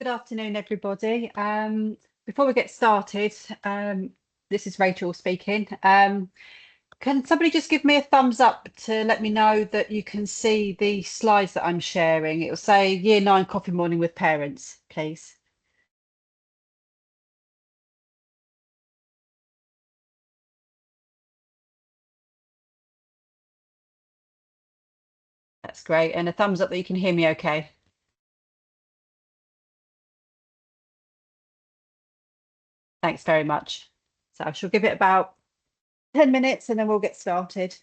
Good afternoon, everybody. Before we get started, this is Rachel speaking. Can somebody just give me a thumbs up to let me know that you can see the slides that I'm sharing? It'll say Year 9 Coffee Morning with Parents, please. That's great. And a thumbs up that you can hear me okay. Thanks very much. So I shall give it about 10 minutes and then we'll get started.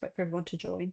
Wait for everyone to join.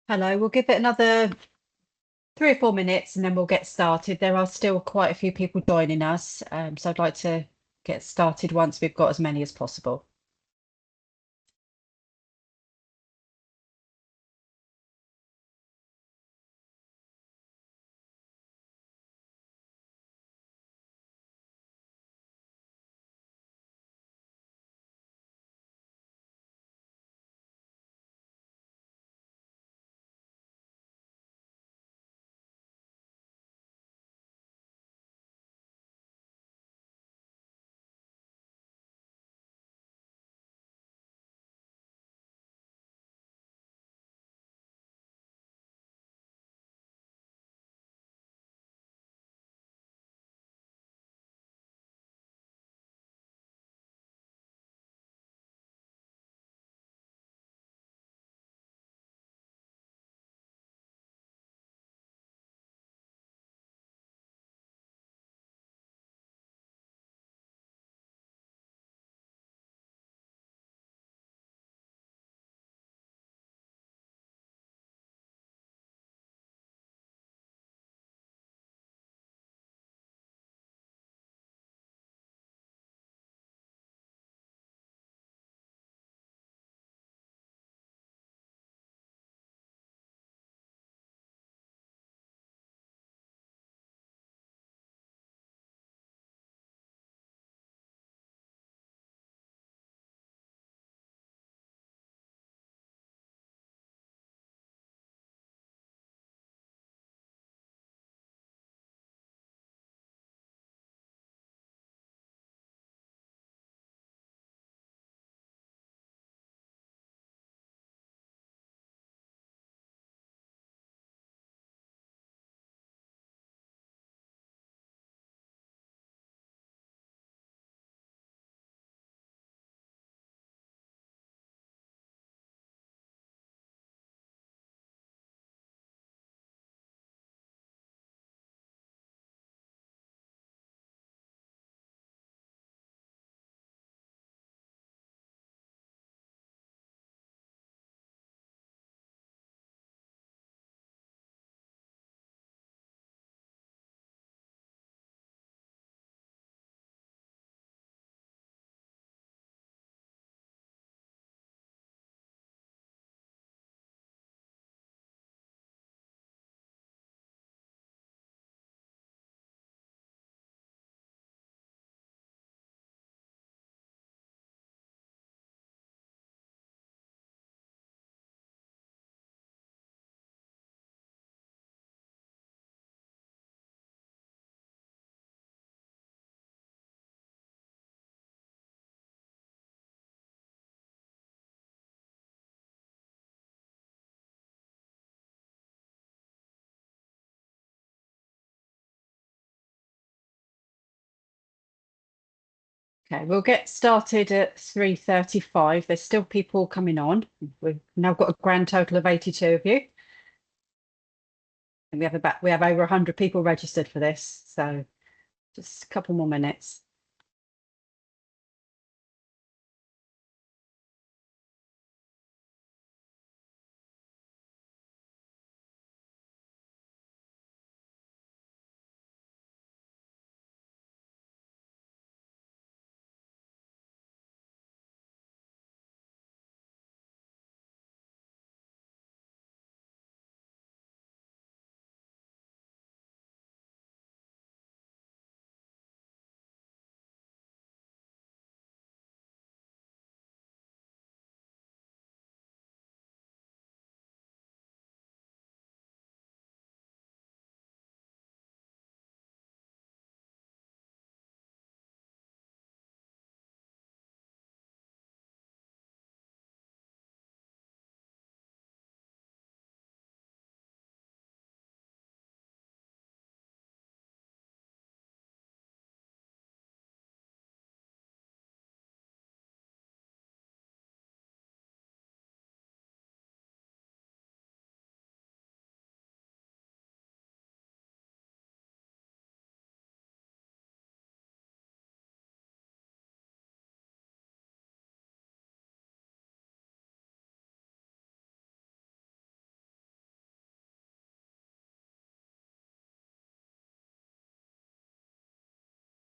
Hello, we'll give it another 3 or 4 minutes and then we'll get started. There are still quite a few people joining us, so I'd like to get started once we've got as many as possible. Okay, we'll get started at 3:35. There's still people coming on. We've now got a grand total of 82 of you. And we have over 100 people registered for this, so just a couple more minutes.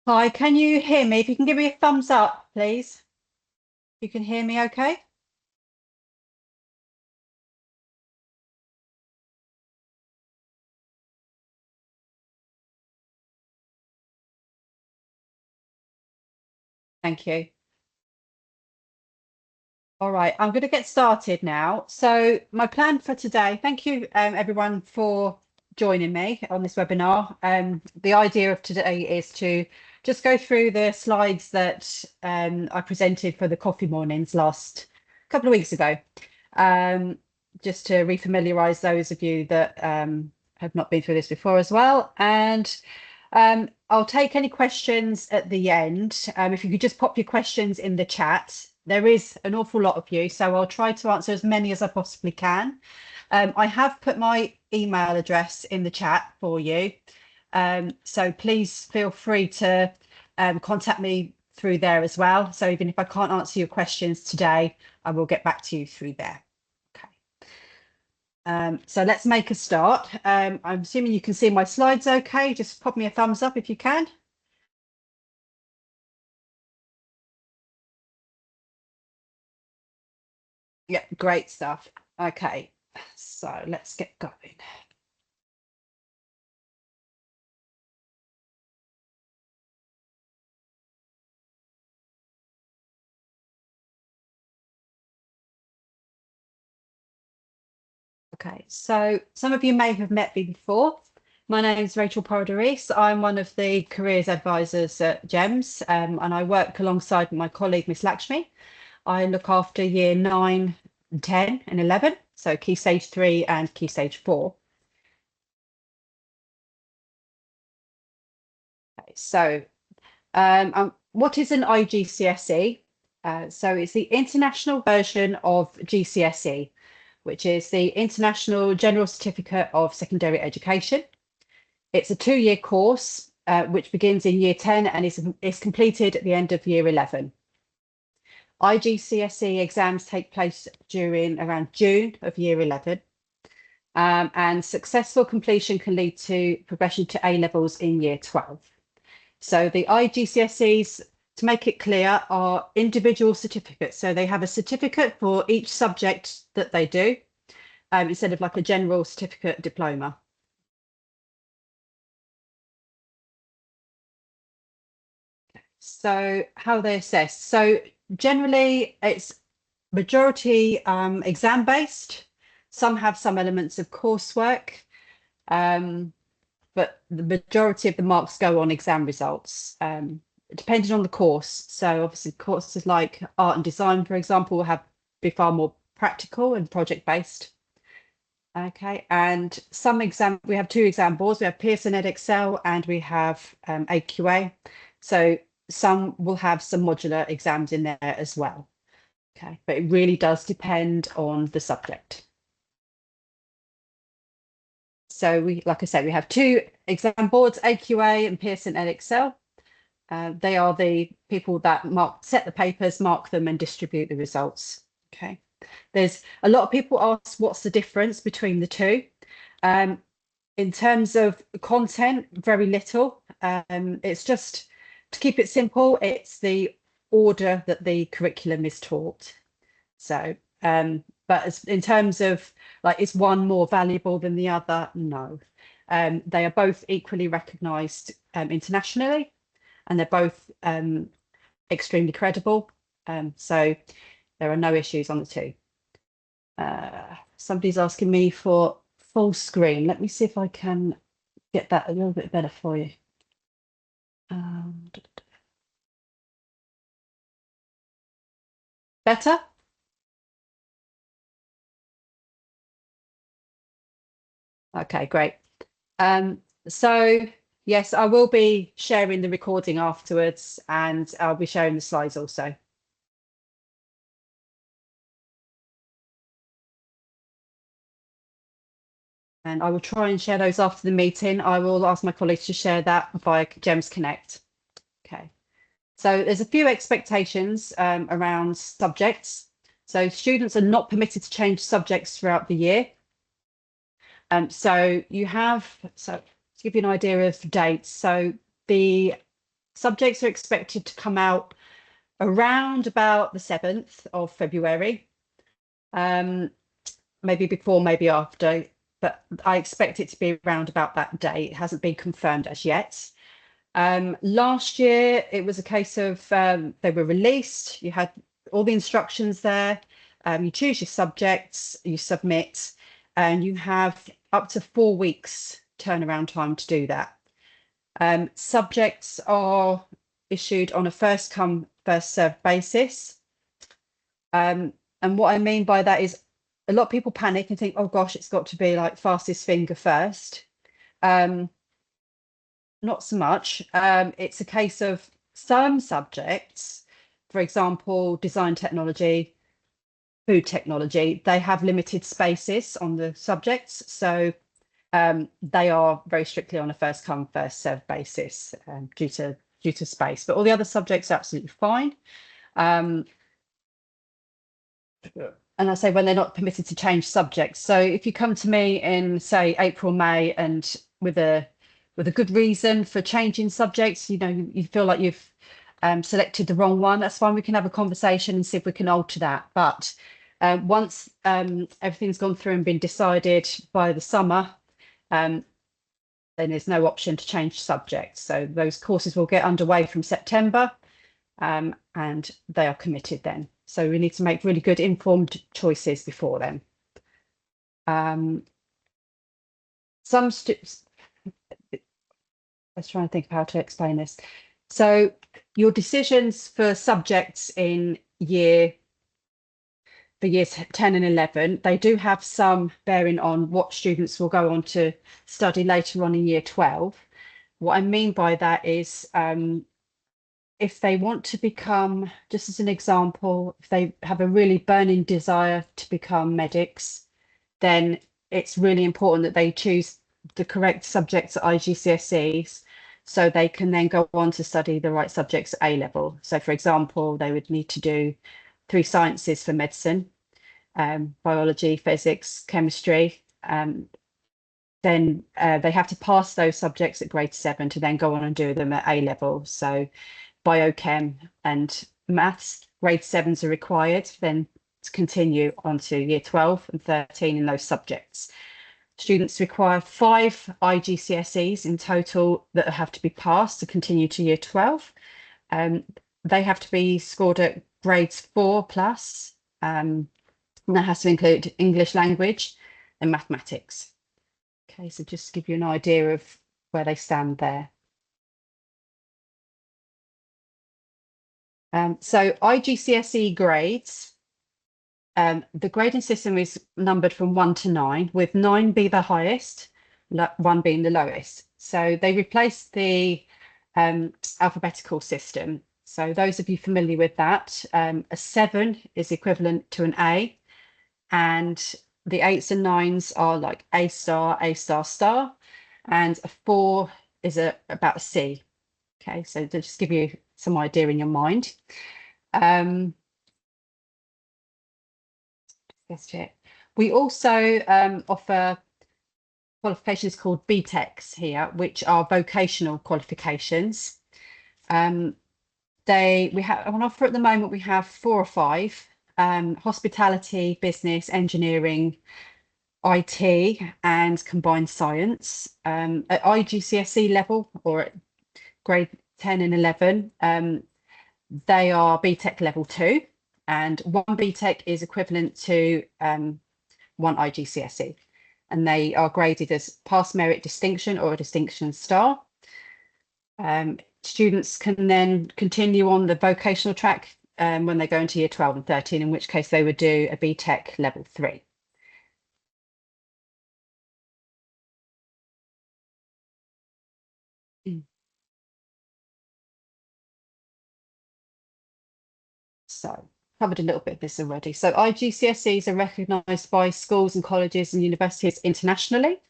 Hi, can you hear me? If you can give me a thumbs up, please. You can hear me okay? Thank you. All right, I'm going to get started now. So my plan for today, thank you everyone for joining me on this webinar. The idea of today is to just go through the slides that I presented for the coffee mornings last couple of weeks ago, um, just to refamiliarize those of you that have not been through this before as well. And I'll take any questions at the end. If you could just pop your questions in the chat. There is an awful lot of you, so I'll try to answer as many as I possibly can. I have put my email address in the chat for you. So please feel free to contact me through there as well. So even if I can't answer your questions today, I will get back to you through there. Okay. So let's make a start. I'm assuming you can see my slides okay. Just pop me a thumbs up if you can. Yeah, great stuff. Okay, so let's get going. Okay, so some of you may have met me before. My name is Rachel Porderis. I'm one of the careers advisors at GEMS, and I work alongside my colleague, Miss Lakshmi. I look after year 9, 10 and 11, so Key Stage 3 and Key Stage 4. Okay, so what is an IGCSE? So it's the international version of GCSE, which is the International General Certificate of Secondary Education. It's a 2-year course, which begins in year 10 and is completed at the end of year 11. IGCSE exams take place during around June of year 11. And successful completion can lead to progression to A levels in year 12. So the IGCSEs, to make it clear, are individual certificates. So they have a certificate for each subject that they do, instead of like a general certificate diploma. So how they assess. So generally it's majority exam based. Some have some elements of coursework, but the majority of the marks go on exam results, depending on the course. So obviously courses like art and design, for example, will be far more practical and project based. Okay, and we have 2 exam boards. We have Pearson Edexcel and we have AQA. So some will have some modular exams in there as well. Okay, but it really does depend on the subject. So like I said, we have 2 exam boards, AQA and Pearson Edexcel. They are the people that set the papers, mark them and distribute the results. Okay. There's a lot of people ask what's the difference between the 2. In terms of content, very little. It's just, to keep it simple, it's the order that the curriculum is taught. So, but in terms of like, is one more valuable than the other? No. They are both equally recognised internationally, and they're both extremely credible. So there are no issues on the 2. Somebody's asking me for full screen. Let me see if I can get that a little bit better for you. Better? Okay, great. So yes, I will be sharing the recording afterwards, and I'll be sharing the slides also. And I will try and share those after the meeting. I will ask my colleagues to share that via GEMS Connect. Okay. So there's a few expectations around subjects. So students are not permitted to change subjects throughout the year. So to give you an idea of dates, so the Subjects are expected to come out around about the 7th of February, maybe before, maybe after, but I expect it to be around about that day. It hasn't been confirmed as yet. Last year, it was a case of they were released. You had all the instructions there. You choose your subjects, you submit, and you have up to 4 weeks turnaround time to do that. Subjects are issued on a first come, first served basis. And what I mean by that is a lot of people panic and think, oh gosh, it's got to be like fastest finger first. Not so much. It's a case of some subjects, for example, design technology, food technology, they have limited spaces on the subjects. So they are very strictly on a first come, first served basis due to space. But all the other subjects are absolutely fine. And I say when they're not permitted to change subjects. So if you come to me in, say, April, May, and with a good reason for changing subjects, you know, you feel like you've selected the wrong one, that's fine. We can have a conversation and see if we can alter that. But once everything's gone through and been decided by the summer, then there's no option to change subjects. So those courses will get underway from September, and they are committed then. So we need to make really good informed choices before then. Some students, let's try and think of how to explain this. So your decisions for subjects in years 10 and 11, they do have some bearing on what students will go on to study later on in year 12. What I mean by that is if they want to become, just as an example, if they have a really burning desire to become medics, then it's really important that they choose the correct subjects at IGCSEs so they can then go on to study the right subjects at A level. So for example, they would need to do 3 sciences for medicine, biology, physics, chemistry. Then they have to pass those subjects at grade 7 to then go on and do them at A level. So biochem and maths, grade 7s are required then to continue on to year 12 and 13 in those subjects. Students require 5 IGCSEs in total that have to be passed to continue to year 12. They have to be scored at grades 4 plus, and that has to include English language and mathematics. Okay, so just to give you an idea of where they stand there. So IGCSE grades, the grading system is numbered from 1 to 9, with 9 being the highest, 1 being the lowest. So they replaced the alphabetical system. So those of you familiar with that, a 7 is equivalent to an A, and the 8s and 9s are like A star, A star star, and a 4 is about a C. Okay, so to just give you some idea in your mind. We also offer qualifications called BTECs here, which are vocational qualifications. We have on offer at the moment. We have 4 or 5: hospitality, business, engineering, IT, and combined science. At IGCSE level or at grade 10 and 11, they are BTEC level 2, and 1 BTEC is equivalent to 1 IGCSE, and they are graded as pass merit distinction or a distinction star. Students can then continue on the vocational track when they go into year 12 and 13, in which case they would do a BTEC level 3. So covered a little bit of this already. So IGCSEs are recognised by schools and colleges and universities internationally.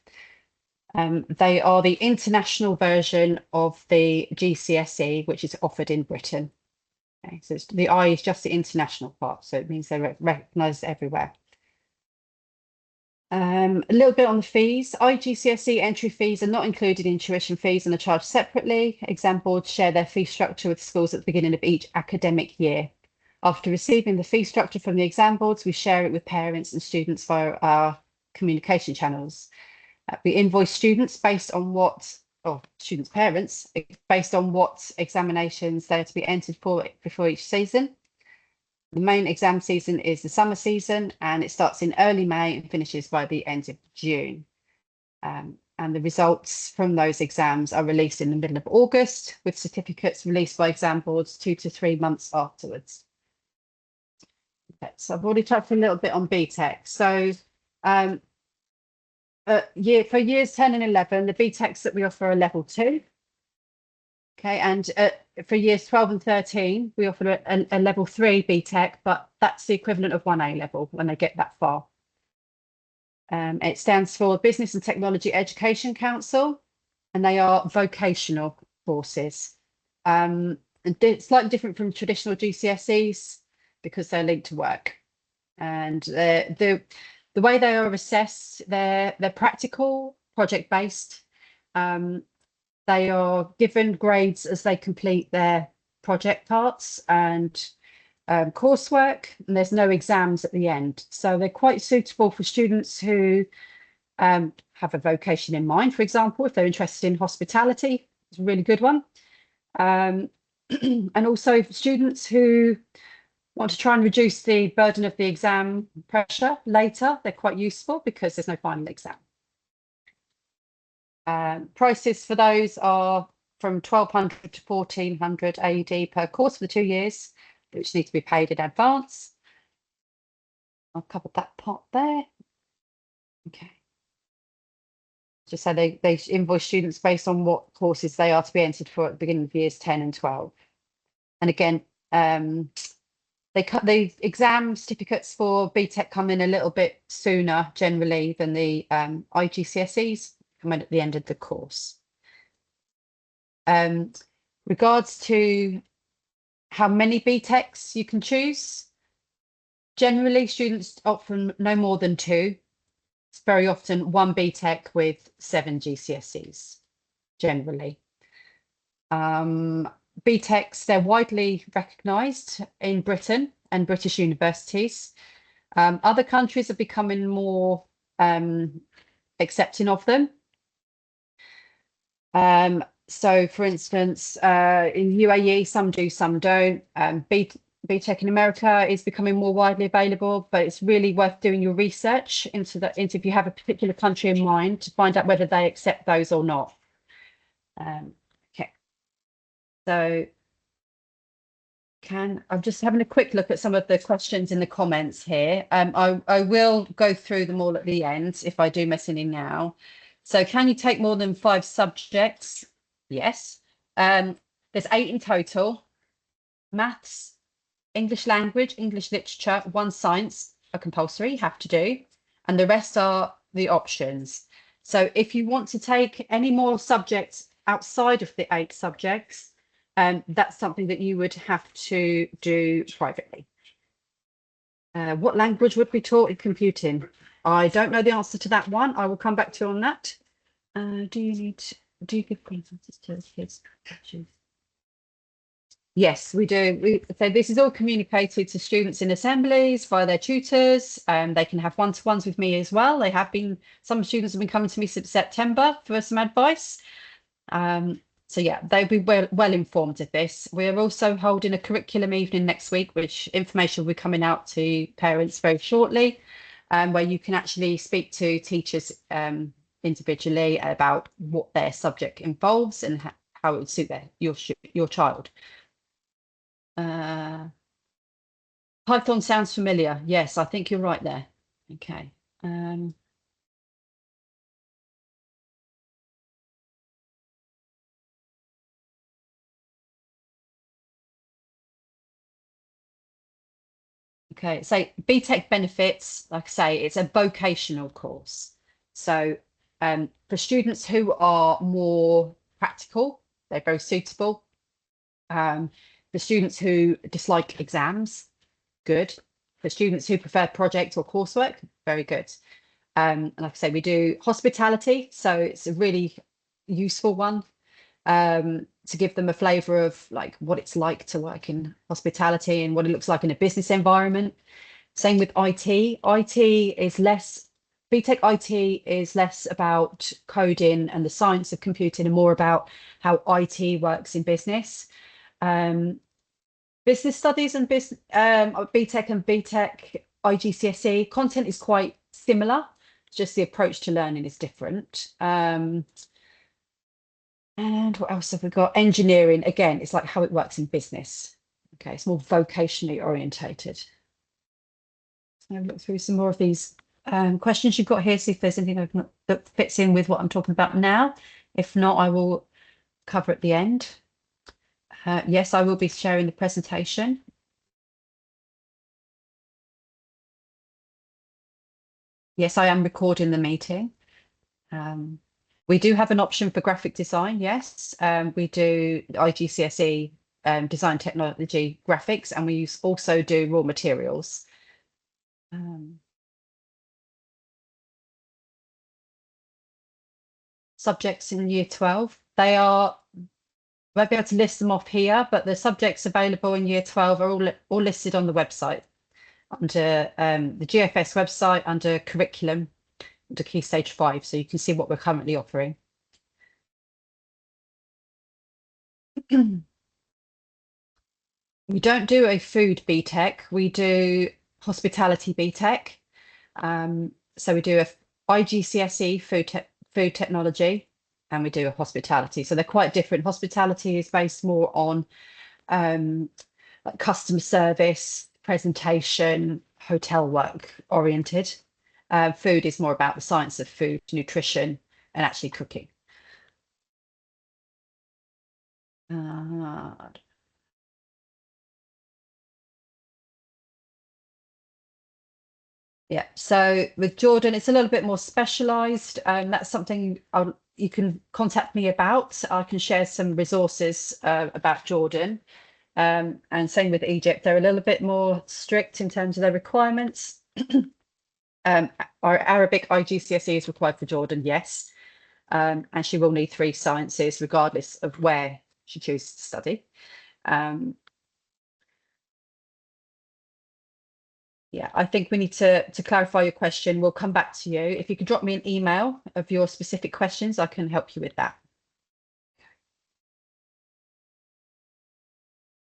They are the international version of the GCSE, which is offered in Britain. Okay, so the I is just the international part, so it means they're recognised everywhere. A little bit on the fees. IGCSE entry fees are not included in tuition fees and are charged separately. Exam boards share their fee structure with schools at the beginning of each academic year. After receiving the fee structure from the exam boards, we share it with parents and students via our communication channels. We invoice students based on what, or students' parents, based on what examinations they are to be entered for before each season. The main exam season is the summer season, and it starts in early May and finishes by the end of June. And the results from those exams are released in the middle of August, with certificates released by exam boards 2 to 3 months afterwards. Okay, so I've already touched a little bit on BTEC. So for years 10 and 11, the BTECs that we offer are level 2. Okay, and for years 12 and 13, we offer a level 3 BTEC, but that's the equivalent of 1 A level when they get that far. It stands for Business and Technology Education Council, and they are vocational courses. And it's slightly different from traditional GCSEs because they're linked to work. And the way they are assessed, they're practical, project-based. They are given grades as they complete their project parts and coursework, and there's no exams at the end. So they're quite suitable for students who have a vocation in mind. For example, if they're interested in hospitality, it's a really good one. And also for students who want to try and reduce the burden of the exam pressure later, they're quite useful because there's no final exam. Prices for those are from 1,200 to 1,400 AED per course for the 2 years, which need to be paid in advance. I've covered that part there. Okay. Just so they invoice students based on what courses they are to be entered for at the beginning of years 10 and 12. And again, they cut the exam certificates for BTEC come in a little bit sooner generally than the IGCSEs come in at the end of the course. Regards to how many BTECs you can choose, generally students opt for no more than 2. It's very often 1 BTEC with 7 GCSEs, generally. BTECs, they're widely recognised in Britain and British universities. Other countries are becoming more accepting of them. So, for instance, in UAE, some do, some don't. BTEC in America is becoming more widely available, but it's really worth doing your research into if you have a particular country in mind to find out whether they accept those or not. Okay, so I'm just having a quick look at some of the questions in the comments here. I will go through them all at the end if I do miss any now. So can you take more than 5 subjects? Yes. There's 8 in total. Maths, English language, English literature, 1 science are compulsory, you have to do, and the rest are the options. So if you want to take any more subjects outside of the 8 subjects, that's something that you would have to do privately. What language would be taught in computing? I don't know the answer to that one. I will come back to you on that. Do you give preferences to the kids? Yes, we do. So this is all communicated to students in assemblies via their tutors. They can have one-to-ones with me as well. Some students have been coming to me since September for some advice. So yeah, they'll be well informed of this. We're also holding a curriculum evening next week, which information will be coming out to parents very shortly, where you can actually speak to teachers individually about what their subject involves and how it would suit your child. Python sounds familiar. Yes, I think you're right there. Okay. Okay, so BTEC benefits, like I say, it's a vocational course. So for students who are more practical, they're very suitable. For students who dislike exams, good. For students who prefer project or coursework, very good. Like I say, we do hospitality, so it's a really useful one to give them a flavour of like what it's like to work in hospitality and what it looks like in a business environment. Same with IT. IT is less, BTEC IT is less about coding and the science of computing and more about how IT works in business. Um, Business studies and business BTEC and BTEC IGCSE content is quite similar. It's just the approach to learning is different. And what else have we got? Engineering, again, it's like how it works in business. Okay, it's more vocationally orientated. So I'll look through some more of these questions you've got here, see if there's anything that fits in with what I'm talking about now. If not, I will cover at the end. Yes, I will be sharing the presentation. Yes, I am recording the meeting. We do have an option for graphic design, yes. We do IGCSE design technology graphics, and we also do raw materials. Subjects in year 12, they are, won't be able to list them off here, but the subjects available in year 12 are all listed on the website under the GFS website under curriculum, under Key Stage 5, so you can see what we're currently offering. We don't do a food BTEC, we do hospitality BTEC. So we do a IGCSE food technology, and we do a hospitality. So they're quite different. Hospitality is based more on like customer service, presentation, hotel work oriented. Food is more about the science of food, nutrition, and actually cooking. Yeah, so with Jordan, it's a little bit more specialized. That's something you can contact me about. I can share some resources about Jordan. And same with Egypt, they're a little bit more strict in terms of their requirements. Our Arabic IGCSE is required for Jordan, yes. And she will need 3 sciences regardless of where she chooses to study. Yeah, I think we need to clarify your question. We'll come back to you. If you could drop me an email of your specific questions, I can help you with that.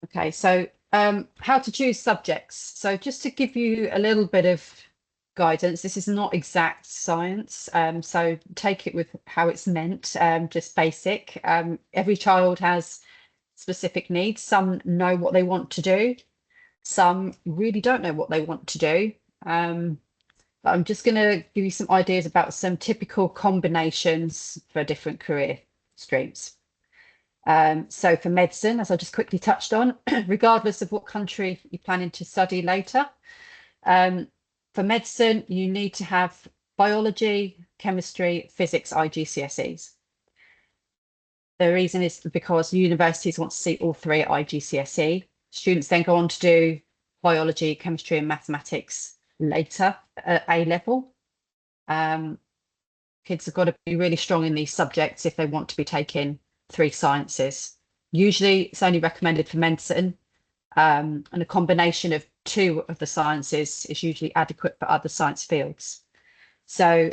Okay, so how to choose subjects. So just to give you a little bit of guidance, this is not exact science, so take it with how it's meant, just basic. Every child has specific needs. Some know what they want to do. Some really don't know what they want to do. But I'm just going to give you some ideas about some typical combinations for different career streams. So for medicine, as I just quickly touched on, regardless of what country you're planning to study later, for medicine, you need to have biology, chemistry, physics, IGCSEs. The reason is because universities want to see all 3 at IGCSE. Students then go on to do biology, chemistry, and mathematics later at A level. Kids have got to be really strong in these subjects if they want to be taking 3 sciences. Usually it's only recommended for medicine, and a combination of 2 of the sciences is usually adequate for other science fields. So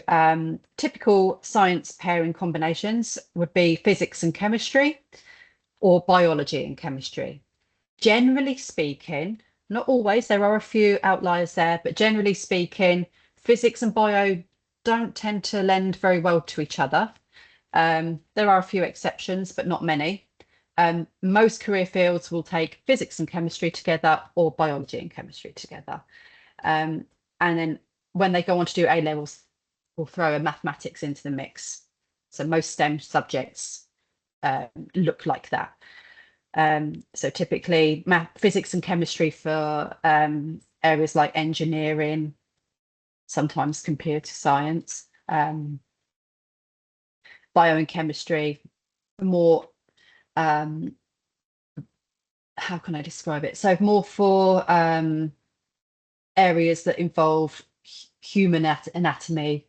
typical science pairing combinations would be physics and chemistry or biology and chemistry. Generally speaking, not always, there are a few outliers there, but generally speaking, physics and bio don't tend to lend very well to each other. There are a few exceptions, but not many. Most career fields will take physics and chemistry together or biology and chemistry together. And then when they go on to do A levels, we'll throw a mathematics into the mix. So most STEM subjects look like that. So typically physics and chemistry for areas like engineering, sometimes computer science, bio and chemistry, more, how can I describe it? So more for areas that involve human anatomy,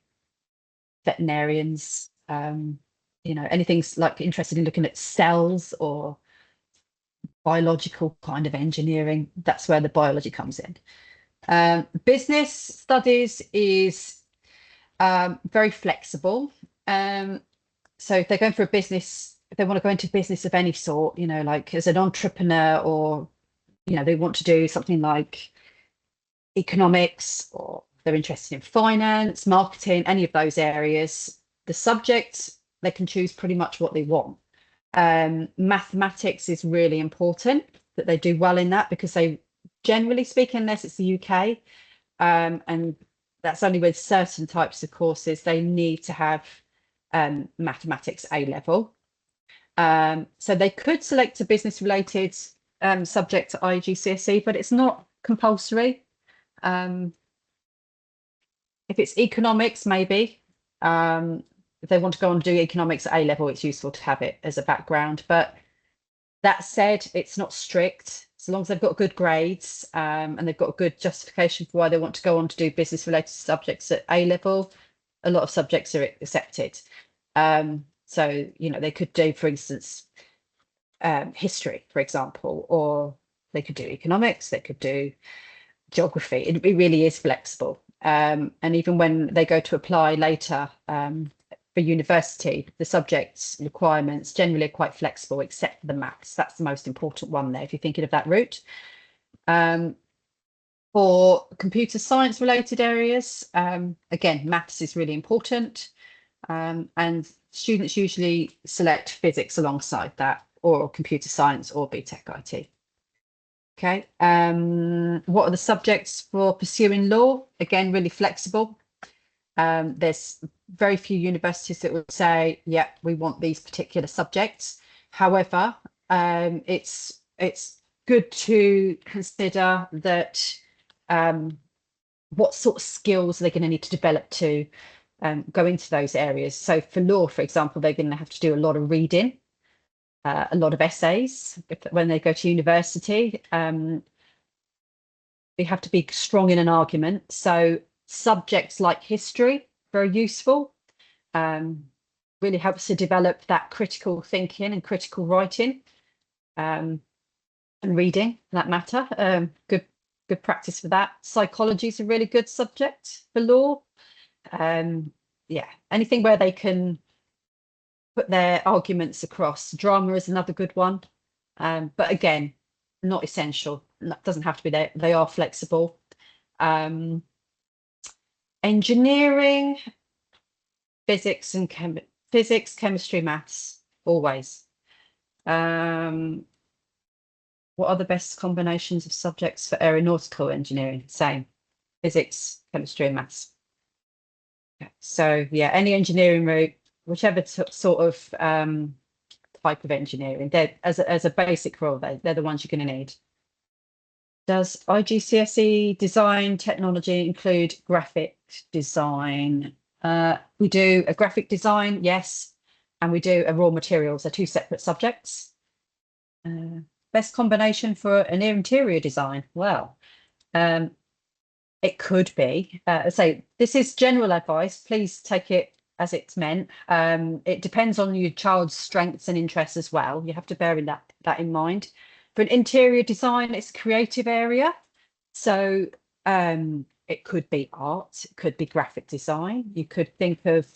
veterinarians, anything like interested in looking at cells or biological kind of engineering. That's where the biology comes in. Business studies is very flexible. So if they're going for a business, if they want to go into business of any sort, like as an entrepreneur, or they want to do something like economics, or they're interested in finance, marketing, any of those areas, the subjects, they can choose pretty much what they want. Mathematics is really important that they do well in that, because they, generally speaking, unless it's the UK, and that's only with certain types of courses, they need to have mathematics A level. So they could select a business related subject at IGCSE, but it's not compulsory. If it's economics, maybe. If they want to go on and do economics at A level, it's useful to have it as a background. But that said, it's not strict. So long as they've got good grades, and they've got a good justification for why they want to go on to do business related subjects at A level, a lot of subjects are accepted. So, they could do, for instance, history, for example, or they could do economics, they could do geography. It really is flexible. And even when they go to apply later for university, the subjects requirements generally are quite flexible, except for the maths. That's the most important one there, if you're thinking of that route. For computer science related areas, again, maths is really important. And students usually select physics alongside that, or computer science, or BTEC IT. Okay, what are the subjects for pursuing law? Again, really flexible. There's very few universities that would say, yeah, we want these particular subjects. However, it's good to consider that what sort of skills they're going to need to develop to go into those areas. So for law, for example, they're going to have to do a lot of reading, a lot of essays when they go to university. They have to be strong in an argument. So subjects like history, very useful. Really helps to develop that critical thinking and critical writing, and reading, for that matter. Good practice for that. Psychology is a really good subject for law. Yeah, anything where they can put their arguments across. Drama is another good one, but again, not essential. Doesn't have to be there. They are flexible. Engineering, physics, chemistry, maths, always. What are the best combinations of subjects for aeronautical engineering? Same, physics, chemistry, and maths. Okay. So yeah, any engineering route, whichever sort of type of engineering, they're as a basic rule, they're the ones you're going to need. Does IGCSE design technology include graphic design? We do a graphic design, yes, and we do a raw materials. They're two separate subjects. Best combination for an interior design? Well, it could be. So this is general advice. Please take it as it's meant. It depends on your child's strengths and interests as well. You have to bear that in mind. For an interior design, it's a creative area. So it could be art, it could be graphic design. You could think of,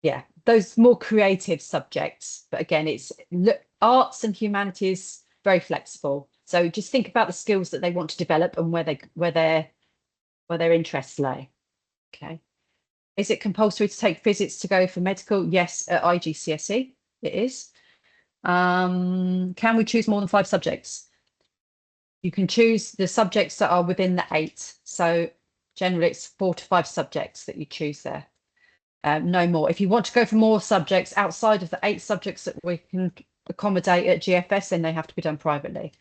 yeah, those more creative subjects. But again, it's arts and humanities, very flexible. So just think about the skills that they want to develop and where their interests lay. Okay. Is it compulsory to take physics to go for medical? Yes, at IGCSE, it is. Can we choose more than 5 subjects? You can choose the subjects that are within the 8. So generally it's 4 to 5 subjects that you choose there. No more. If you want to go for more subjects outside of the 8 subjects that we can accommodate at GFS, then they have to be done privately.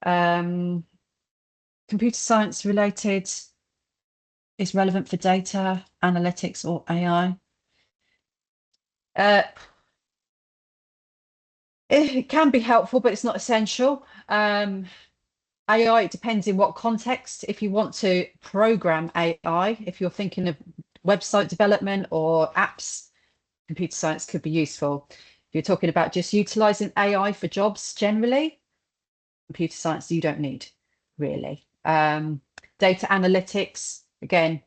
Computer science related is relevant for data analytics or AI. It can be helpful, but it's not essential. AI, it depends in what context. If you want to program AI, if you're thinking of website development or apps, computer science could be useful. If you're talking about just utilizing AI for jobs generally, computer science you don't need really. Data analytics, again,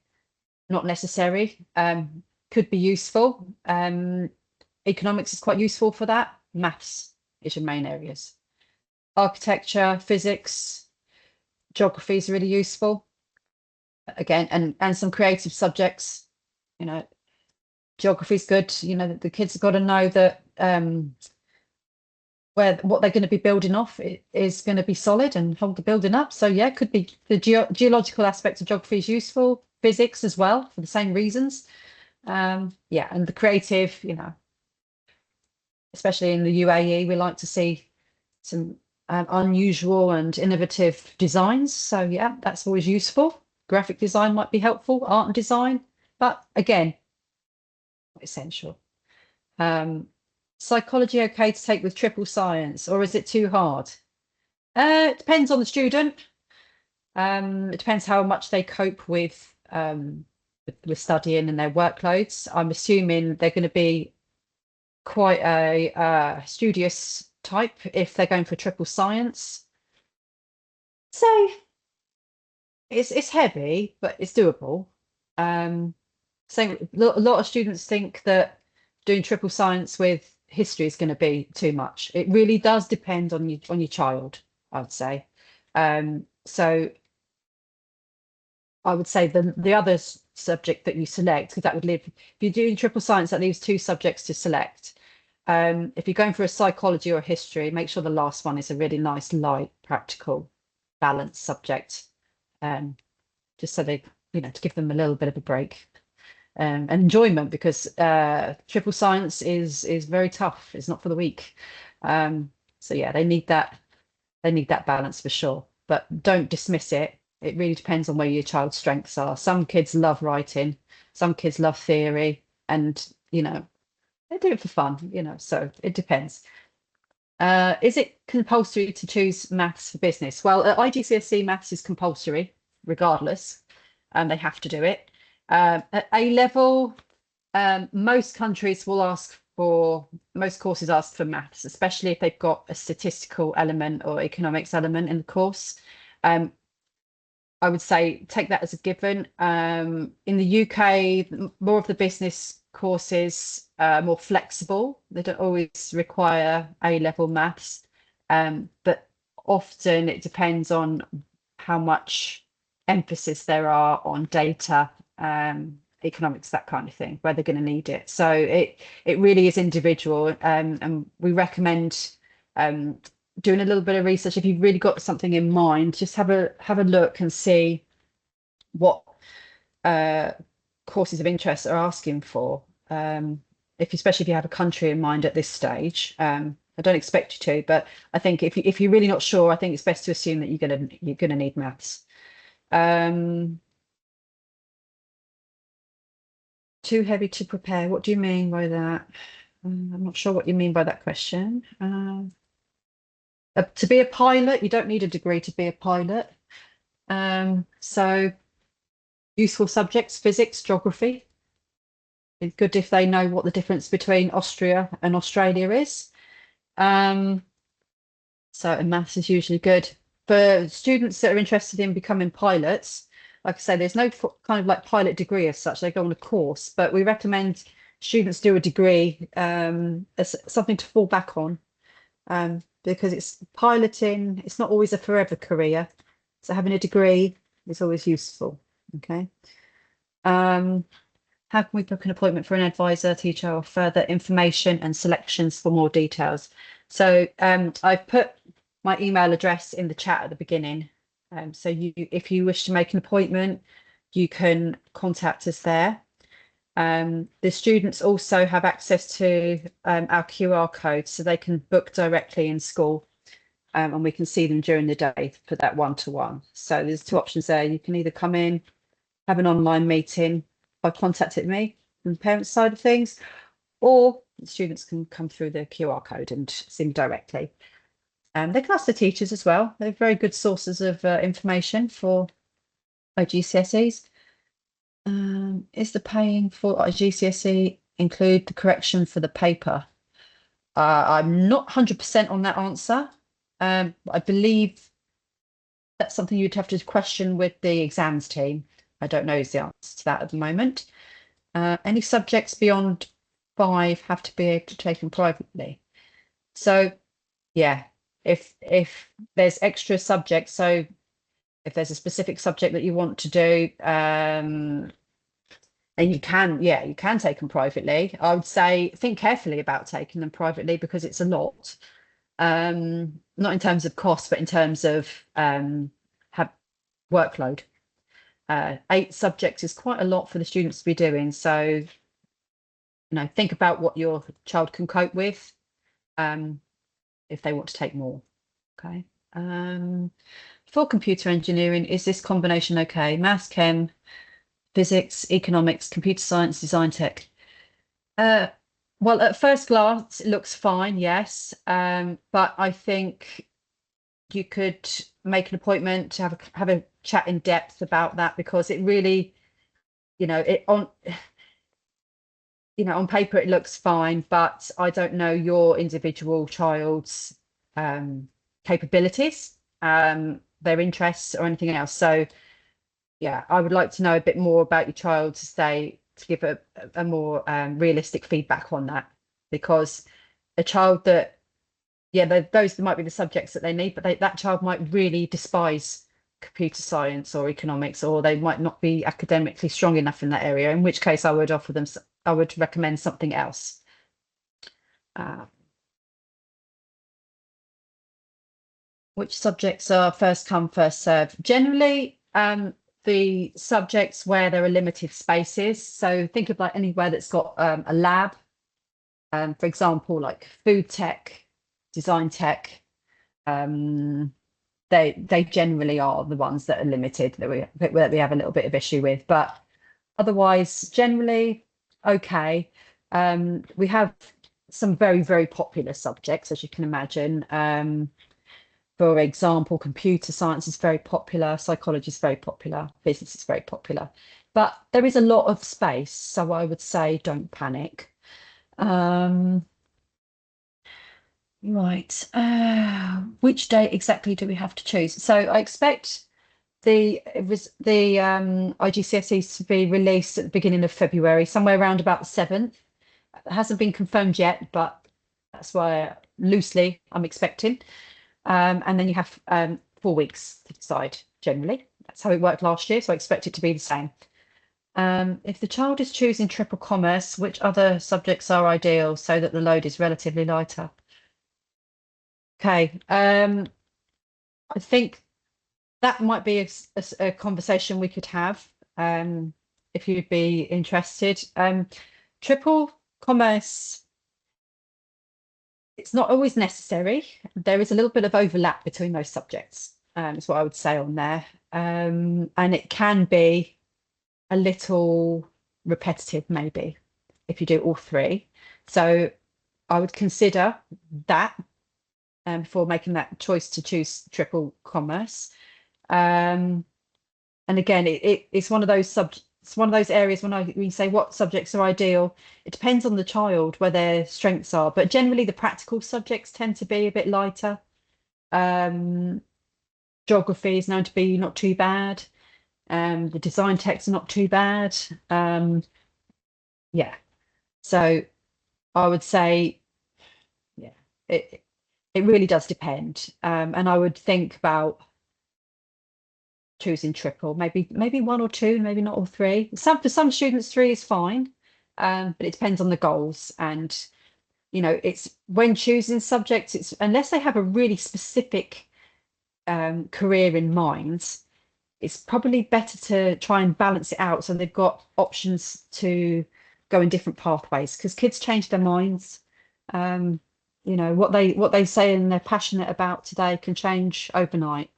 not necessary. Could be useful. Economics is quite useful for that. Maths is your main areas. Architecture, physics, geography is really useful. Again, and some creative subjects, you know, geography is good. You know, the kids have got to know that where what they're going to be building off is going to be solid and hold the building up. So yeah, could be the geological aspects of geography is useful. Physics as well for the same reasons. Yeah, and the creative, you know, especially in the UAE, we like to see some unusual and innovative designs. So yeah, that's always useful. Graphic design might be helpful, art and design, but again, not essential. Psychology okay to take with triple science, or is it too hard? It depends on the student. It depends how much they cope with studying and their workloads. I'm assuming they're going to be quite a studious type if they're going for triple science. So it's heavy, but it's doable. So a lot of students think that doing triple science with history is going to be too much. It really does depend on your child, I would say. So I would say the other subject that you select, because that would leave, if you're doing triple science, that leaves two subjects to select. If you're going for a psychology or history, make sure the last one is a really nice, light, practical, balanced subject. Just so they, you know, to give them a little bit of a break and enjoyment, because triple science is very tough. It's not for the weak. So yeah, they need that balance for sure. But don't dismiss it. It really depends on where your child's strengths are. Some kids love writing, some kids love theory, and you know, they do it for fun, you know, so it depends. Is it compulsory to choose maths for business? Well, at IGCSE, maths is compulsory regardless, and they have to do it. At A level, most countries will ask for, most courses ask for maths, especially if they've got a statistical element or economics element in the course. I would say take that as a given. In the UK, more of the business courses are more flexible. They don't always require A-level maths, but often it depends on how much emphasis there are on data, economics, that kind of thing, where they're going to need it. So it really is individual, and we recommend doing a little bit of research. If you've really got something in mind, just have a look and see what courses of interest are asking for. Especially if you have a country in mind at this stage. I don't expect you to, but I think if you're really not sure, I think it's best to assume that you're gonna need maths. Too heavy to prepare. What do you mean by that? I'm not sure what you mean by that question. To be a pilot, you don't need a degree to be a pilot. So useful subjects, physics, geography. It's good if they know what the difference between Austria and Australia is. And maths is usually good. For students that are interested in becoming pilots, like I say, there's no kind of like pilot degree as such. They go on a course, but we recommend students do a degree as something to fall back on, because it's piloting. It's not always a forever career, so having a degree is always useful. Okay. How can we book an appointment for an advisor, teacher, or further information and selections for more details? So I've put my email address in the chat at the beginning. So if you wish to make an appointment, you can contact us there. The students also have access to our QR code, so they can book directly in school, and we can see them during the day for that one-to-one. So there's two options there. You can either come in, have an online meeting by contacting me from the parents' side of things, or the students can come through the QR code and see me directly. They can ask the teachers as well. They're very good sources of information for IGCSEs. Is the paying for IGCSE include the correction for the paper? I'm not 100% on that answer. I believe that's something you'd have to question with the exams team. I don't know is the answer to that at the moment. Any subjects beyond 5 have to be able to take them privately. So yeah, if there's extra subjects, so if there's a specific subject that you want to do, and you can, yeah, you can take them privately. I would say think carefully about taking them privately because it's a lot. Not in terms of cost, but in terms of have workload. 8 subjects is quite a lot for the students to be doing. So, think about what your child can cope with if they want to take more. Okay. For computer engineering, is this combination okay? Maths, chem, physics, economics, computer science, design tech. Well, at first glance, it looks fine, yes. But I think you could make an appointment to have a chat in depth about that because it really, it on paper it looks fine, but I don't know your individual child's capabilities, their interests or anything else. So yeah, I would like to know a bit more about your child to give a more realistic feedback on that, because a child that, those might be the subjects that they need, but that child might really despise computer science or economics, or they might not be academically strong enough in that area, in which case I would recommend something else. Which subjects are first come, first serve? Generally, the subjects where there are limited spaces. So think of like anywhere that's got a lab, for example, like food tech, design tech. They generally are the ones that are limited that we have a little bit of issue with, but otherwise, generally okay. We have some very, very popular subjects, as you can imagine. For example, computer science is very popular, psychology is very popular, business is very popular, but there is a lot of space, so I would say don't panic. Right, which date exactly do we have to choose? So I expect the IGCSEs to be released at the beginning of February, somewhere around about the 7th. It hasn't been confirmed yet, but that's why loosely I'm expecting. And then you have 4 weeks to decide generally. That's how it worked last year, so I expect it to be the same. If the child is choosing triple commerce, which other subjects are ideal so that the load is relatively lighter? Okay, I think that might be a conversation we could have if you'd be interested. Triple commerce, it's not always necessary. There is a little bit of overlap between those subjects, is what I would say on there. And it can be a little repetitive, maybe, if you do all 3. So I would consider that before making that choice to choose triple commerce. And again, it's one of those it's one of those areas when we say what subjects are ideal, it depends on the child where their strengths are, but generally the practical subjects tend to be a bit lighter. Geography is known to be not too bad. The design texts are not too bad. Yeah, so I would say, yeah, it really does depend. And I would think about choosing triple, maybe 1 or 2, maybe not all 3. For some students 3 is fine, but it depends on the goals. And it's when choosing subjects, it's unless they have a really specific career in mind, it's probably better to try and balance it out so they've got options to go in different pathways, because kids change their minds. What they say and they're passionate about today can change overnight.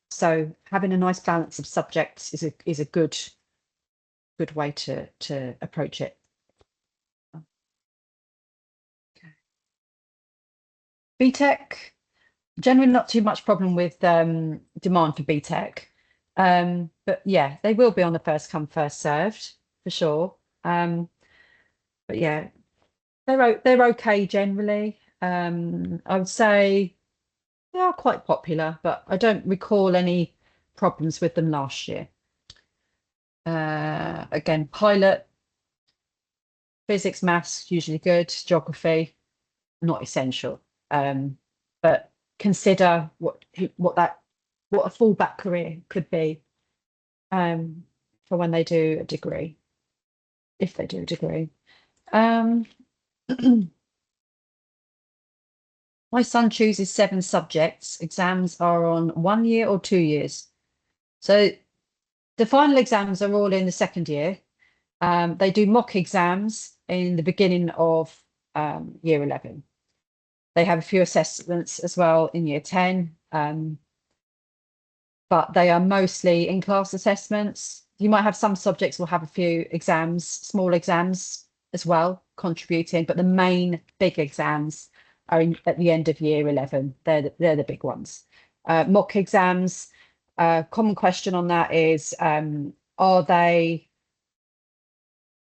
So having a nice balance of subjects is a good way to approach it. Okay. BTEC, Generally not too much problem with demand for BTEC. But yeah, they will be on the first come, first served for sure. But yeah, they're okay generally. I would say they are quite popular, but I don't recall any problems with them last year. Again, pilot, physics, maths, usually good, geography, not essential. But consider what a fallback career could be um, for when they do a degree, if they do a degree. Um, my son chooses 7 subjects. Exams are on 1 year or 2 years. So the final exams are all in the second year. They do mock exams in the beginning of year 11. They have a few assessments as well in year 10. But they are mostly in-class assessments. You might have some subjects will have a few exams, small exams as well, contributing, but the main big exams are at the end of year 11. They're the big ones. Mock exams, common question on that is, are they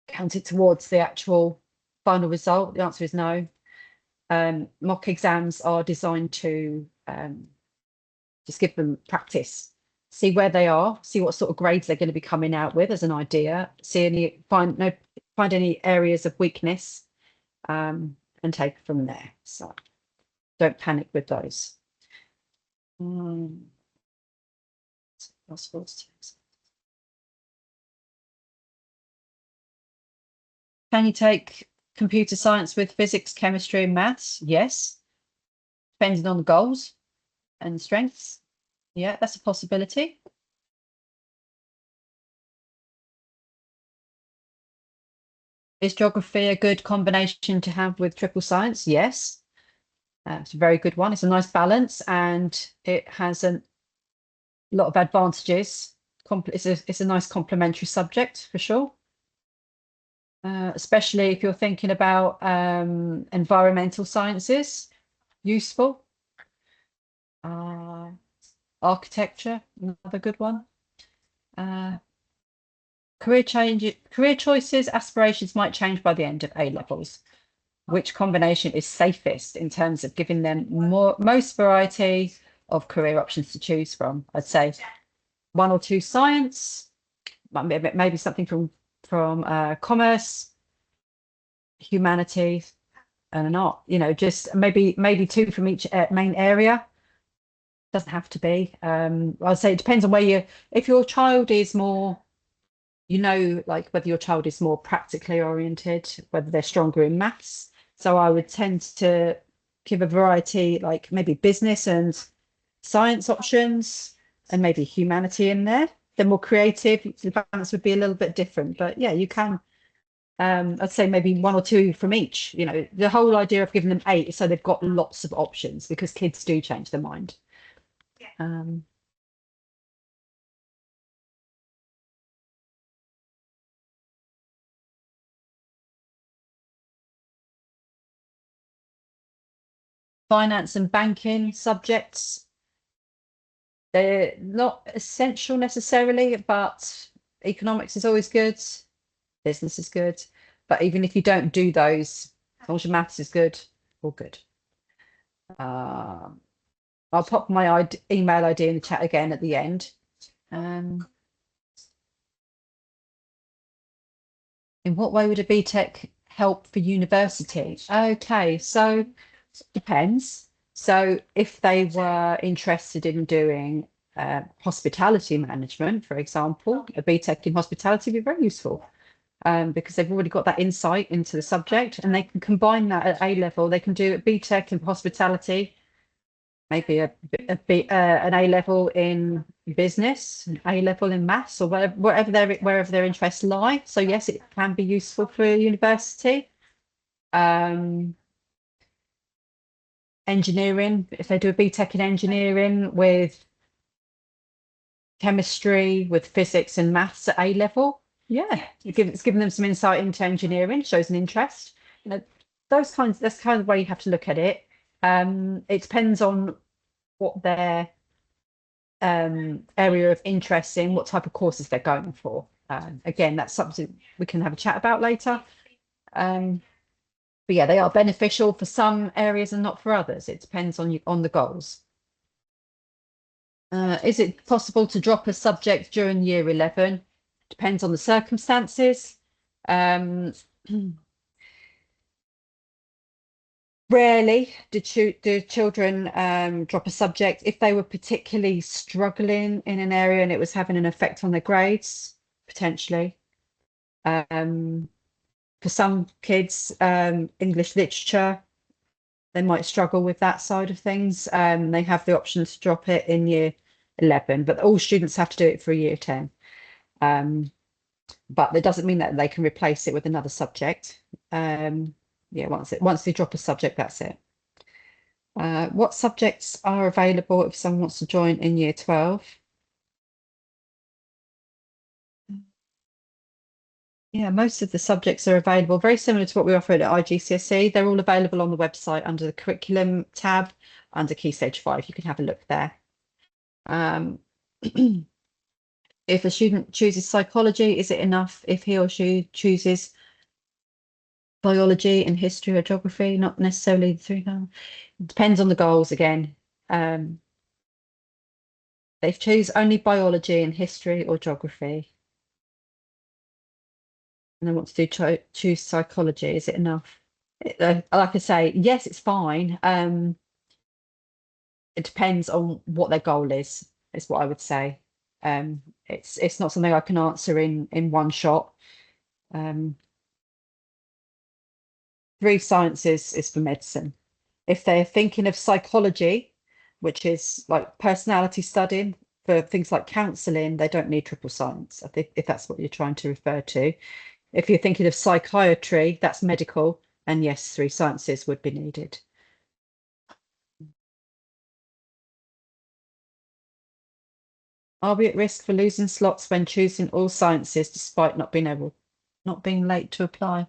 counted towards the actual final result? The answer is no. Mock exams are designed to just give them practice, see where they are, see what sort of grades they're going to be coming out with as an idea, see any find any areas of weakness, and take it from there. So don't panic with those. Can you take computer science with physics, chemistry, and maths? Yes, depending on the goals and strengths. Yeah, that's a possibility. Is geography a good combination to have with triple science? Yes. It's a very good one. It's a nice balance and it has a lot of advantages. It's a nice complementary subject for sure. Especially if you're thinking about environmental sciences, useful. Architecture, another good one. Career choices, aspirations might change by the end of A levels. Which combination is safest in terms of giving them most variety of career options to choose from? I'd say 1 or 2 science, maybe something from commerce, humanities, and an art. Just maybe 2 from each main area. Doesn't have to be. I'd say it depends on where if your child is more, like whether your child is more practically oriented, whether they're stronger in maths. So I would tend to give a variety, like maybe business and science options, and maybe humanity in there. They're more creative. The balance would be a little bit different, but yeah, you can. I'd say maybe 1 or 2 from each. The whole idea of giving them 8 is so they've got lots of options because kids do change their mind. Finance and banking subjects, they're not essential necessarily, but economics is always good, business is good. But even if you don't do those, as long as your maths is good, all good. I'll pop my email ID in the chat again at the end. In what way would a BTEC help for university? Okay, so depends. So if they were interested in doing hospitality management, for example, a BTEC in hospitality would be very useful because they've already got that insight into the subject and they can combine that at A level. They can do a BTEC in hospitality, maybe an A level in business, an A level in maths, or wherever their interests lie. So yes, it can be useful for university. Engineering, if they do a BTEC in engineering with chemistry, with physics and maths at A level, yeah, it's given them some insight into engineering, shows an interest. That's kind of the way you have to look at it. It depends on what their area of interest in, what type of courses they're going for. Again, that's something we can have a chat about later. Um, but yeah, they are beneficial for some areas and not for others. It depends on you on the goals. Is it possible to drop a subject during year 11? Depends on the circumstances. Um, Rarely do children drop a subject if they were particularly struggling in an area and it was having an effect on their grades, potentially. Um, for some kids, English literature, they might struggle with that side of things. They have the option to drop it in year 11, but all students have to do it for year 10. Um, but that doesn't mean that they can replace it with another subject. Yeah, once they drop a subject, that's it. What subjects are available if someone wants to join in year 12? Yeah, most of the subjects are available, very similar to what we offer at IGCSE. They're all available on the website under the curriculum tab under Key Stage 5. You can have a look there. Um, if a student chooses psychology, is it enough if he or she chooses biology and history or geography? Not necessarily the three. No. It depends on the goals again. They choose only biology and history or geography, and they want to choose psychology. Is it enough? Like I say, yes, it's fine. It depends on what their goal is what I would say. It's not something I can answer in one shot. Um, three sciences is for medicine. If they're thinking of psychology, which is like personality studying for things like counselling, they don't need triple science. I think if that's what you're trying to refer to. If you're thinking of psychiatry, that's medical, and yes, three sciences would be needed. Are we at risk for losing slots when choosing all sciences despite not being late to apply?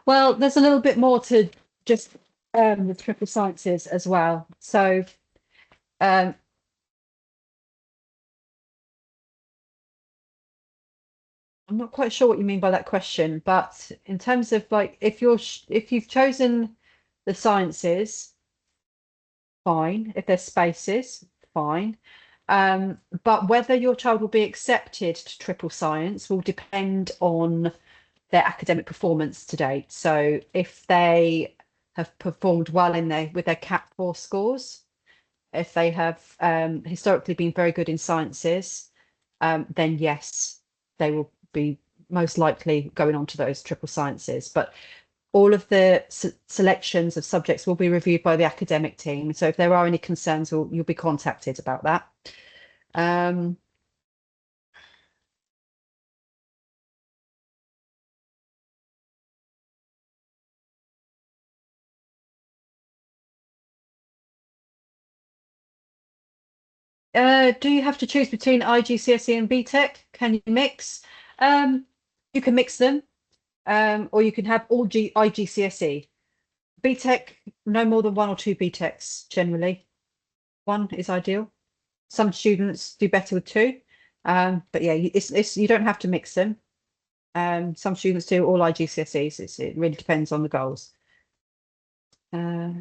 Well, there's a little bit more to just the triple sciences as well. So um, I'm not quite sure what you mean by that question, but in terms of like if you've chosen the sciences, fine. If there's spaces, fine. But whether your child will be accepted to triple science will depend on their academic performance to date. So if they have performed well in their with their CAP 4 scores, if they have historically been very good in sciences, then yes, they will be most likely going on to those triple sciences. But all of the selections of subjects will be reviewed by the academic team. So if there are any concerns, you'll be contacted about that. Um, do you have to choose between IGCSE and BTEC? Can you mix? Um, you can mix them, or you can have all IGCSE. BTEC, no more than one or two BTECs generally. One is ideal. Some students do better with two. But yeah, it's you don't have to mix them. Some students do all IGCSEs. It really depends on the goals. Uh,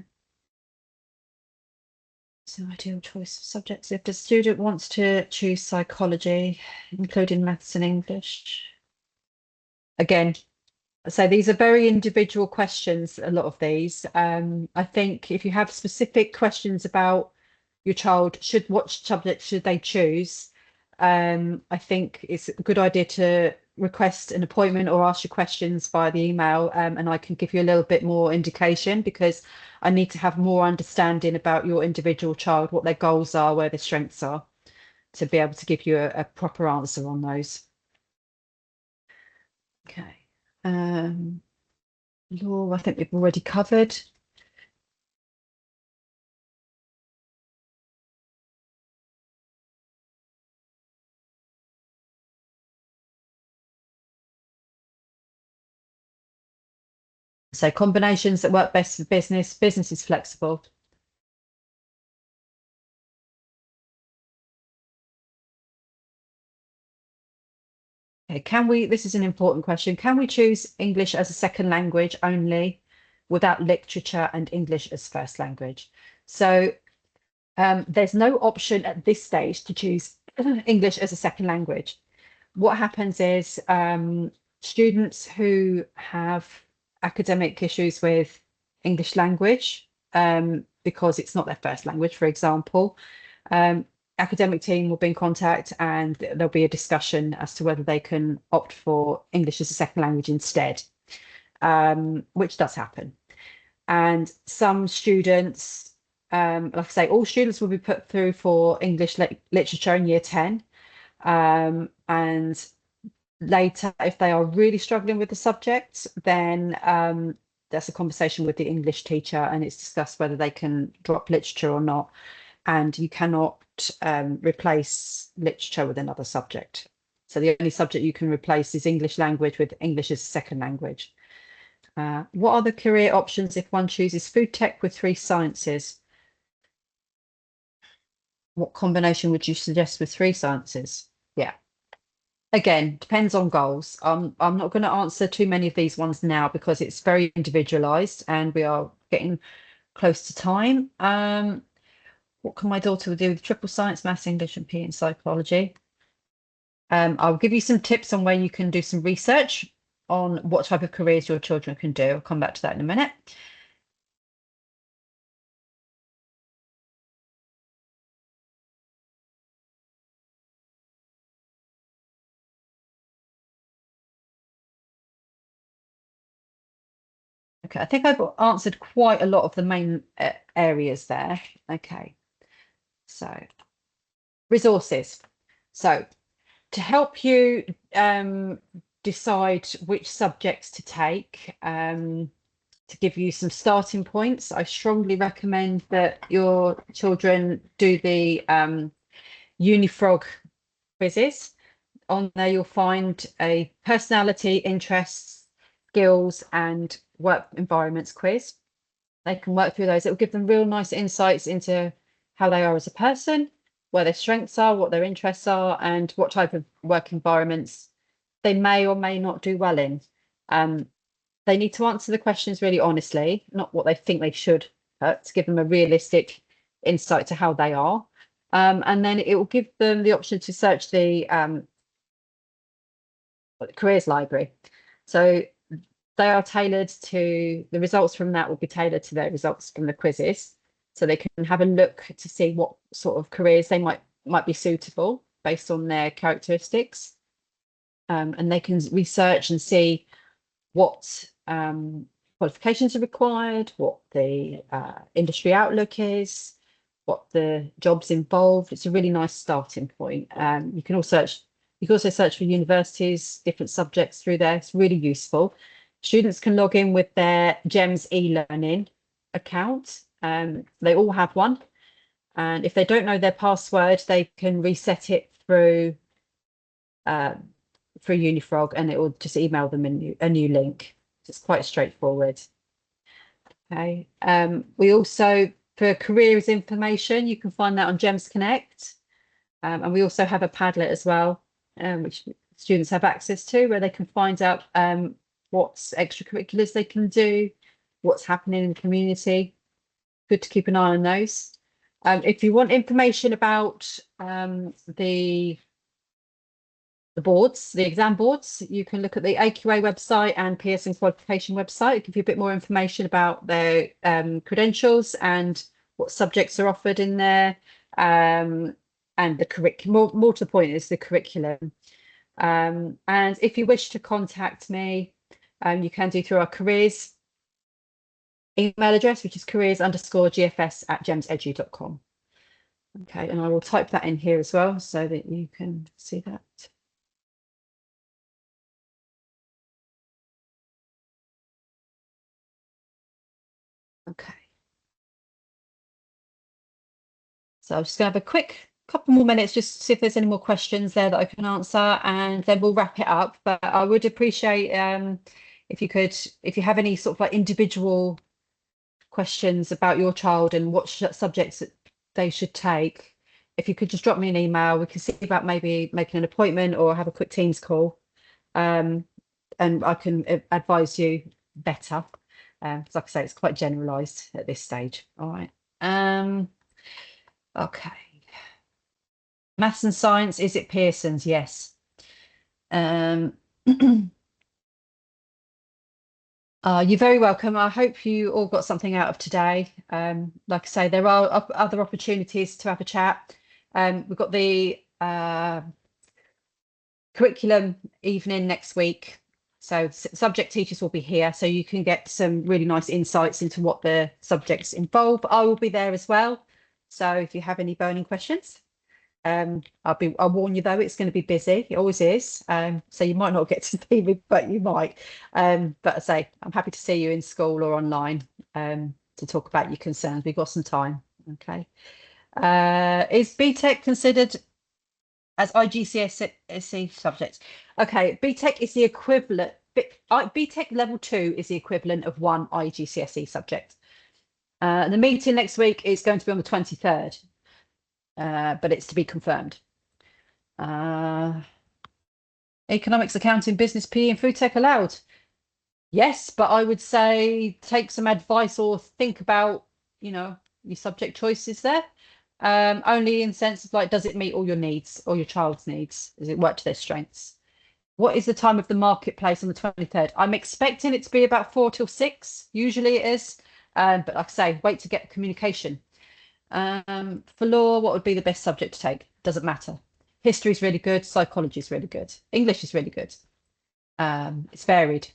so ideal choice of subjects. If the student wants to choose psychology, including maths and English, again, so these are very individual questions, a lot of these. I think if you have specific questions about your child, what subject should they choose? I think it's a good idea to request an appointment or ask your questions via the email, and I can give you a little bit more indication because I need to have more understanding about your individual child, what their goals are, where their strengths are, to be able to give you a proper answer on those. Okay. Um, Law, I think we've already covered. So combinations that work best for business. Business is flexible. Okay, this is an important question. Can we choose English as a second language only without literature and English as first language? So there's no option at this stage to choose English as a second language. What happens is students who have academic issues with English language, because it's not their first language, for example, academic team will be in contact and there'll be a discussion as to whether they can opt for English as a second language instead, which does happen. And some students, like I say, all students will be put through for English literature in year 10. And later, if they are really struggling with the subject, then there's a conversation with the English teacher and it's discussed whether they can drop literature or not. And you cannot replace literature with another subject. So the only subject you can replace is English language with English as a second language. What are the career options if one chooses food tech with 3 sciences? What combination would you suggest with 3 sciences? Yeah. Again, depends on goals. I'm not going to answer too many of these ones now because it's very individualized and we are getting close to time. What can my daughter do with triple science, maths, English, and PE and psychology? I'll give you some tips on where you can do some research on what type of careers your children can do. I'll come back to that in a minute. Okay, I think I've answered quite a lot of the main areas there. Okay, so resources. So to help you decide which subjects to take, to give you some starting points, I strongly recommend that your children do the Unifrog quizzes. On there, you'll find a personality, interests, skills, and work environments quiz. They can work through those. It will give them real nice insights into how they are as a person, where their strengths are, what their interests are, and what type of work environments they may or may not do well in. They need to answer the questions really honestly, not what they think they should, to give them a realistic insight to how they are. And then it will give them the option to search the careers library. So they are tailored to the results from that will be tailored to their results from the quizzes. So they can have a look to see what sort of careers they might be suitable based on their characteristics. And they can research and see what qualifications are required, what the industry outlook is, what the jobs involved. It's a really nice starting point. You can also search for universities, different subjects through there. It's really useful. Students can log in with their GEMS e-learning account. They all have one. And if they don't know their password, they can reset it through Unifrog and it will just email them a new link. It's quite straightforward. Okay. We also, for careers information, you can find that on GEMS Connect. And we also have a Padlet as well, which students have access to, where they can find out what extracurriculars they can do, what's happening in the community. Good to keep an eye on those. If you want information about the boards, the exam boards, you can look at the AQA website and Pearson qualification website. It'll give you a bit more information about their credentials and what subjects are offered in there, and the curriculum. More to the point is the curriculum. And if you wish to contact me, you can do through our careers email address, which is careers_gfs@gemsedu.com. Okay, and I will type that in here as well so that you can see that. Okay. So I'm just going to have a quick couple more minutes just to see if there's any more questions there that I can answer, and then we'll wrap it up. But I would appreciate if you have any sort of like individual questions about your child and what subjects that they should take, if you could just drop me an email, we can see about maybe making an appointment or have a quick Teams call. and I can advise you better. Like I say, it's quite generalised at this stage. All right. Okay. Maths and science, is it Pearson's? Yes. Um, you're very welcome. I hope you all got something out of today. Like I say, there are other opportunities to have a chat. We've got the curriculum evening next week. So subject teachers will be here, so you can get some really nice insights into what the subjects involve. I will be there as well. So if you have any burning questions, I'll warn you though, it's going to be busy. It always is. So you might not get to see me, but you might. But I say I'm happy to see you in school or online to talk about your concerns. We've got some time. Okay. Is BTEC considered as IGCSE subjects? Okay, BTEC is the equivalent. BTEC level 2 is the equivalent of one IGCSE subject. The meeting next week is going to be on the 23rd. But it's to be confirmed. Economics, accounting, business, PE, and food tech allowed? Yes, but I would say take some advice or think about, your subject choices there. Only in sense of like, does it meet all your needs or your child's needs? Does it work to their strengths? What is the time of the marketplace on the 23rd? I'm expecting it to be about 4 till 6. Usually it is. But like I say, wait to get communication. For law, what would be the best subject to take? Doesn't matter. History is really good. Psychology is really good. English is really good. It's varied.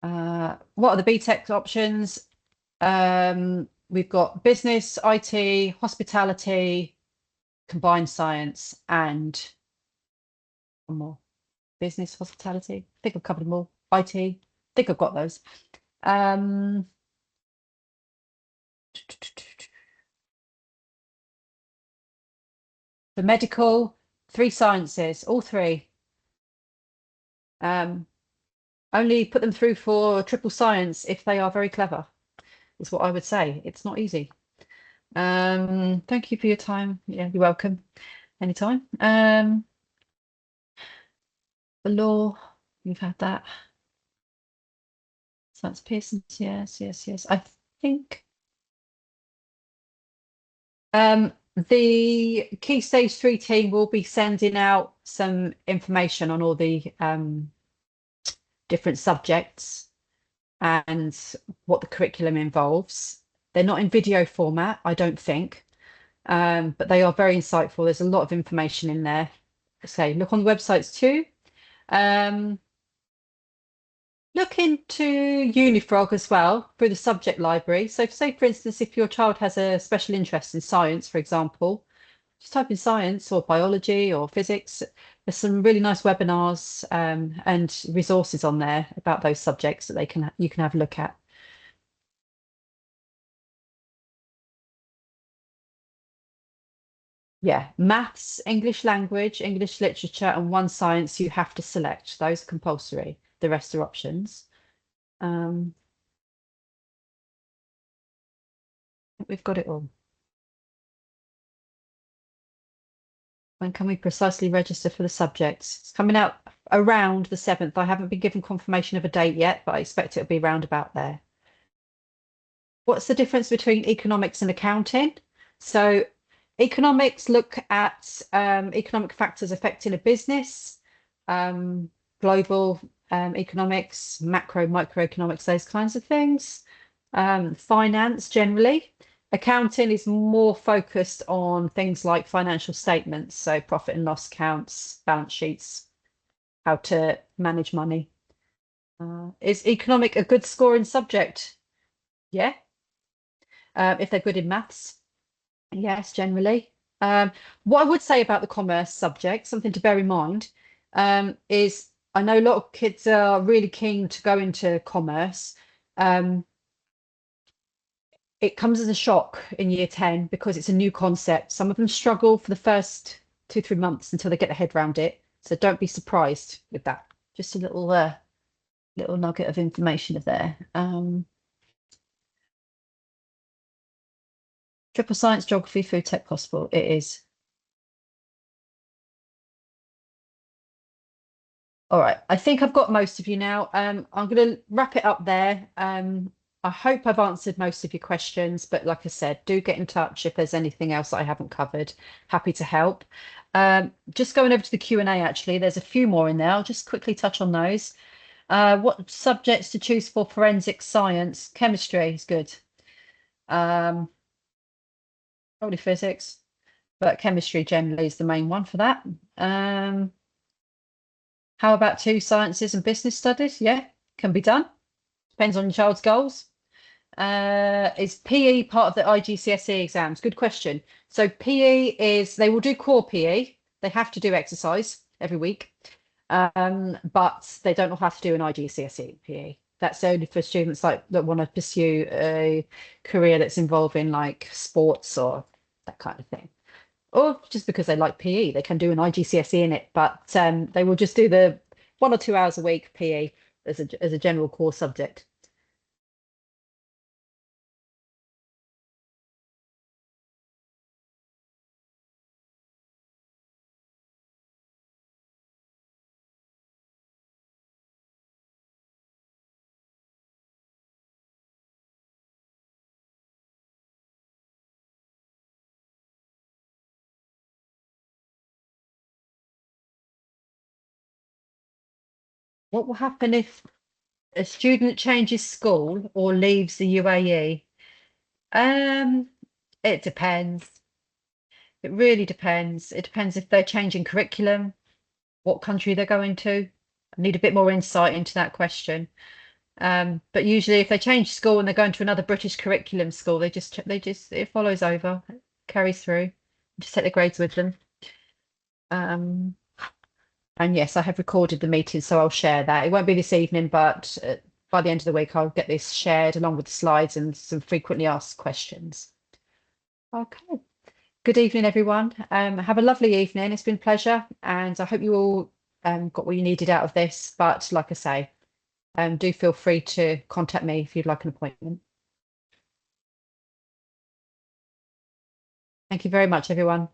What are the BTEC options? We've got business, IT, hospitality, combined science, and one more. Business, hospitality. I think I've covered them all. IT. I think I've got those. The medical, 3 sciences, all 3. Only put them through for triple science if they are very clever, is what I would say. It's not easy. Thank you for your time. Yeah, you're welcome. Anytime. The law, you've had that. Science Pearson's, yes. I think the Key Stage 3 team will be sending out some information on all the different subjects and what the curriculum involves. They're not in video format, I don't think, but they are very insightful. There's a lot of information in there. So look on the websites too. Look into Unifrog as well through the subject library. So say, for instance, if your child has a special interest in science, for example, just type in science or biology or physics. There's some really nice webinars and resources on there about those subjects that you can have a look at. Yeah, maths, English language, English literature, and 1 science you have to select. Those are compulsory. The rest are options. We've got it all. When can we precisely register for the subjects? It's coming out around the 7th. I haven't been given confirmation of a date yet, but I expect it'll be round about there. What's the difference between economics and accounting? So economics look at economic factors affecting a business, global economics, macro, microeconomics, those kinds of things. Finance generally. Accounting is more focused on things like financial statements, so profit and loss counts, balance sheets, how to manage money. Is economic a good scoring subject? Yeah. If they're good in maths, yes, generally. What I would say about the commerce subject, something to bear in mind, is I know a lot of kids are really keen to go into commerce. It comes as a shock in year 10 because it's a new concept. Some of them struggle for the first 2-3 months until they get their head around it. So don't be surprised with that. Just a little nugget of information there. Triple science, geography, food tech possible. It is. All right, I think I've got most of you now. I'm going to wrap it up there. I hope I've answered most of your questions, but like I said, do get in touch if there's anything else that I haven't covered. Happy to help. Just going over to the Q&A, actually, there's a few more in there. I'll just quickly touch on those. What subjects to choose for forensic science? Chemistry is good. Probably physics, but chemistry generally is the main one for that. How about two sciences and business studies? Yeah, can be done. Depends on your child's goals. Is PE part of the IGCSE exams? Good question. So PE is, they will do core PE. They have to do exercise every week, but they don't have to do an IGCSE PE. That's only for students like that want to pursue a career that's involving like sports or that kind of thing. Or just because they like PE, they can do an IGCSE in it, but they will just do the 1 or 2 hours a week PE as a general core subject. What will happen if a student changes school or leaves the UAE? Um, it depends. It really depends. It depends if they're changing curriculum, what country they're going to. I need a bit more insight into that question. But usually if they change school and they're going to another British curriculum school, they just it follows over, carries through. Just take the grades with them. Um, and yes, I have recorded the meeting, so I'll share that. It won't be this evening, but by the end of the week, I'll get this shared along with the slides and some frequently asked questions. Okay. Good evening, everyone. Have a lovely evening. It's been a pleasure, and I hope you all got what you needed out of this. But like I say, do feel free to contact me if you'd like an appointment. Thank you very much, everyone.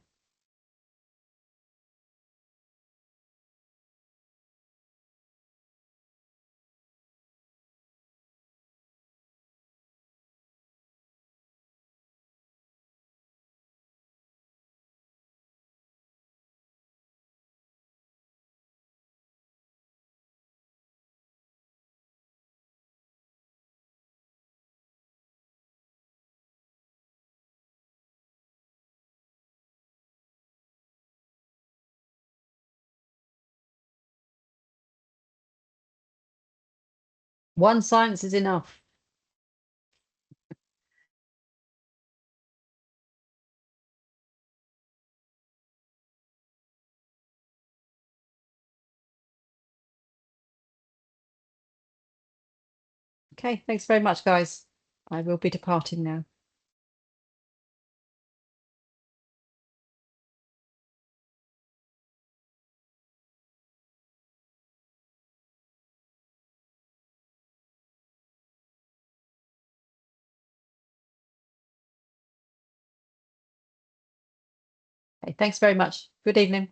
One science is enough. Okay, thanks very much, guys. I will be departing now. Okay, thanks very much. Good evening.